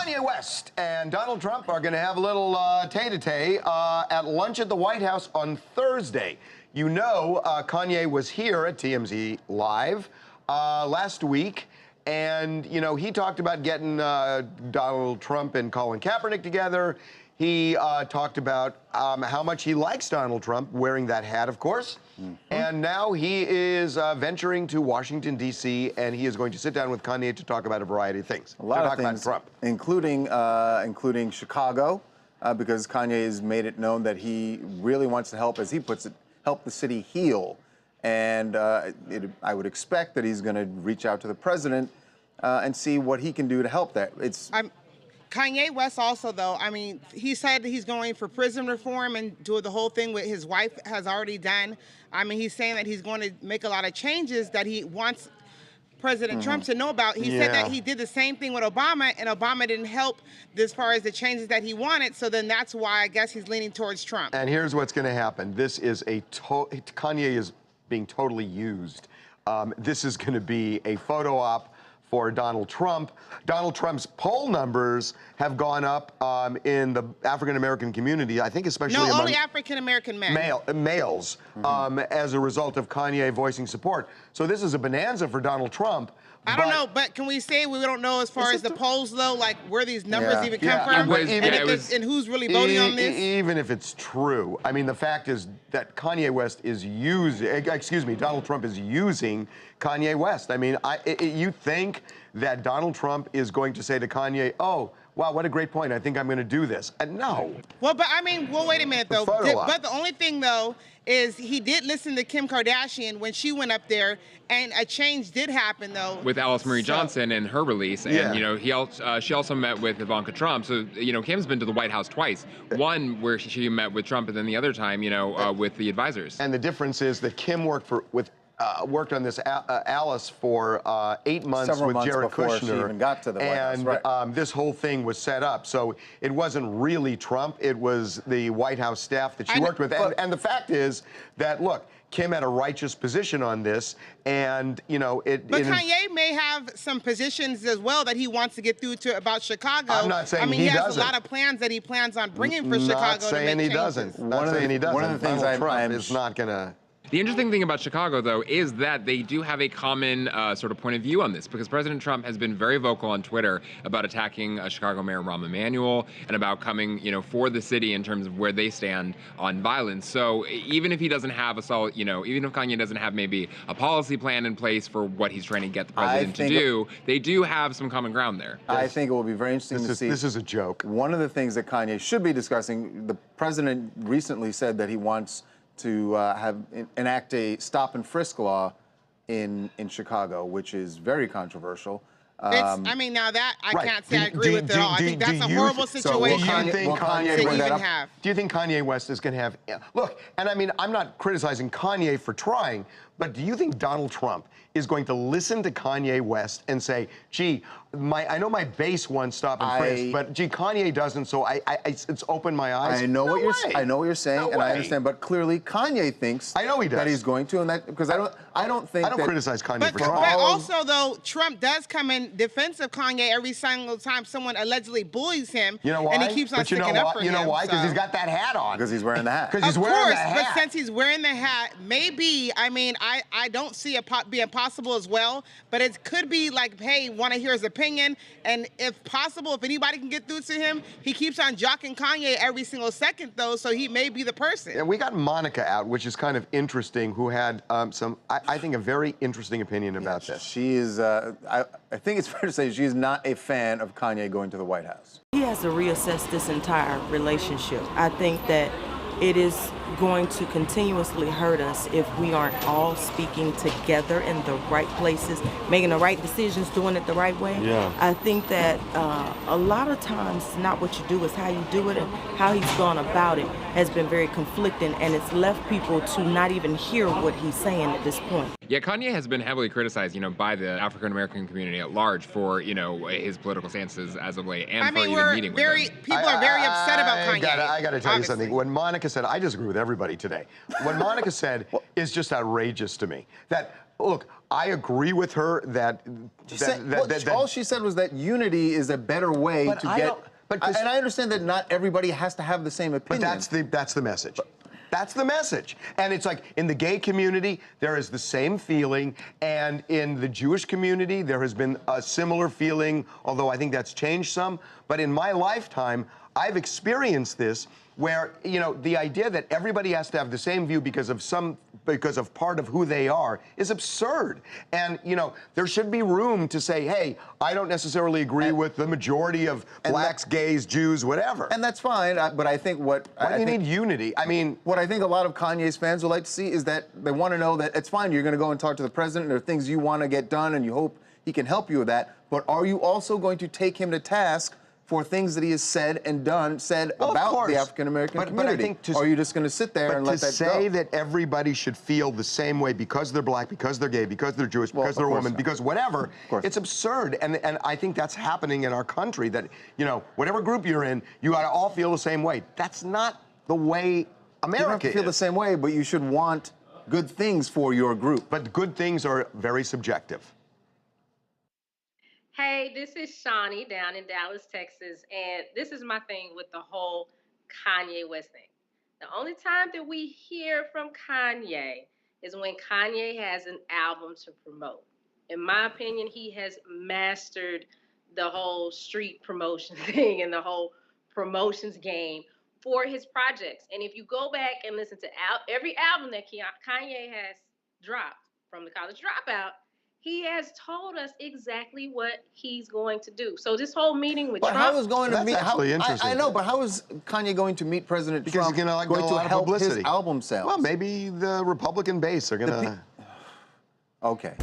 Kanye West and Donald Trump are going to have a little tete-a-tete at lunch at the White House on Thursday. You know, Kanye was here at TMZ Live last week, and, you know, he talked about getting Donald Trump and Colin Kaepernick together. He talked about how much he likes Donald Trump, wearing that hat, of course. And now he is venturing to Washington, D.C., and he is going to sit down with Kanye to talk about a variety of things. A lot of things, about Trump. including Chicago, because Kanye has made it known that he really wants to help, as he puts it, help the city heal. And I would expect that he's going to reach out to the president and see what he can do to help that. Kanye West also, though, I mean, he said he's going for prison reform and do the whole thing what his wife has already done. I mean, he's saying that he's going to make a lot of changes that he wants President Trump to know about. He said that he did the same thing with Obama, and Obama didn't help as far as the changes that he wanted, so then that's why I guess he's leaning towards Trump. And here's what's going to happen. This is Kanye is being totally used. This is going to be a photo op for Donald Trump. Donald Trump's poll numbers have gone up in the African-American community, I think especially among only African-American men. Males, as a result of Kanye voicing support. So this is a bonanza for Donald Trump. I don't know, but can we say we don't know as far as the polls, though, like where these numbers even come from? And who's really voting on this? Even if it's true, I mean, the fact is that Kanye West is Donald Trump is using Kanye West. I mean, you think that Donald Trump is going to say to Kanye, oh, wow, what a great point. I think I'm going to do this. No. Well, but I mean, well, wait a minute, though. But the only thing, though, is he did listen to Kim Kardashian when she went up there, and a change did happen, though. With Alice Marie Johnson and her release, and, you know, she also met with Ivanka Trump. So, you know, Kim's been to the White House twice. One where she met with Trump, and then the other time, you know, with the advisors. And the difference is that Kim worked on this Alice for 8 months Several with months Jared before Kushner. she even got to the White House, right. This whole thing was set up. So it wasn't really Trump. It was the White House staff that she worked with. And the fact is that, look, Kim had a righteous position on this, and, you know, But Kanye may have some positions as well that he wants to get through to about Chicago. I'm not saying he has a lot of plans that he plans on bringing for Chicago. Not saying he doesn't. Not saying he doesn't. One of the things Trump is not going to... The interesting thing about Chicago, though, is that they do have a common sort of point of view on this, because President Trump has been very vocal on Twitter about attacking Chicago Mayor Rahm Emanuel and about coming, you know, for the city in terms of where they stand on violence. So even if he doesn't have a solid, you know, even if Kanye doesn't have maybe a policy plan in place for what he's trying to get the president to do, they do have some common ground there. I think it will be very interesting to see. This is a joke. One of the things that Kanye should be discussing, the president recently said that he wants to enact a stop and frisk law in Chicago, which is very controversial. I mean, now that I can't say I agree with it all. I think that's a horrible situation. Do you think Kanye West is going to have... Look, and I mean, I'm not criticizing Kanye for trying, but do you think Donald Trump is going to listen to Kanye West and say, gee, I know my base wants stop and frisk, but gee, Kanye doesn't, so it's opened my eyes. I know what you're saying, and I understand, but clearly Kanye thinks that he's going to, and that because I don't criticize Kanye for trying. But also, though, Trump does come in defense of Kanye every single time someone allegedly bullies him. You know why? And he keeps on sticking up for him. You know why? Because he's got that hat on. Because he's wearing the hat. Because he's wearing the hat. But since he's wearing the hat, maybe, I mean, I don't see it being possible as well, but it could be like, hey, want to hear his opinion, and if possible, if anybody can get through to him, he keeps on jocking Kanye every single second, though, so he may be the person. And we got Monica out, which is kind of interesting, who had I think, a very interesting opinion about this. She is, I think it's fair to say she's not a fan of Kanye going to the White House. He has to reassess this entire relationship. I think that it is going to continuously hurt us if we aren't all speaking together in the right places, making the right decisions, doing it the right way. Yeah. I think that a lot of times not what you do, is how you do it, and how he's gone about it has been very conflicting, and it's left people to not even hear what he's saying at this point. Yeah, Kanye has been heavily criticized, you know, by the African-American community at large for, you know, his political stances as of late, and for even meeting with him. People are very upset about Kanye. I got to tell you something. When Monica said, I disagree with everybody today. What Monica said is just outrageous to me. That look, I agree with her that. All she said was that unity is a better way But to I get. don't- but this- and I understand that not everybody has to have the same opinion. But that's the message. That's the message. And it's like in the gay community, there is the same feeling. And in the Jewish community, there has been a similar feeling, although I think that's changed some. But in my lifetime, I've experienced this where, you know, the idea that everybody has to have the same view because of part of who they are is absurd. And, you know, there should be room to say, hey, I don't necessarily agree with the majority of blacks, gays, Jews, whatever. And that's fine, but I think Why do you need unity? I mean, what I think a lot of Kanye's fans would like to see is that they want to know that it's fine, you're going to go and talk to the president, there are things you want to get done, and you hope he can help you with that, but are you also going to take him to task for things that he has said and done, about the African American community? But I think or are you just going to sit there and let that go? to say that everybody should feel the same way because they're black, because they're gay, because they're Jewish, because they're a woman, because whatever, it's absurd. And I think that's happening in our country, that, you know, whatever group you're in, you ought to all feel the same way. That's not the way America You don't have to feel the same way, but you should want good things for your group. But good things are very subjective. Hey, this is Shawnee down in Dallas, Texas, and this is my thing with the whole Kanye West thing. The only time that we hear from Kanye is when Kanye has an album to promote. In my opinion, he has mastered the whole street promotion thing and the whole promotions game for his projects. And if you go back and listen to every album that Kanye has dropped, from the College Dropout, he has told us exactly what he's going to do. So this whole meeting with Trump... how is going to That's meet... actually interesting. I know, but how is Kanye going to meet President Because Trump he's gonna, going get a to lot of help publicity. his album sales? Well, maybe the Republican base are going to... Okay.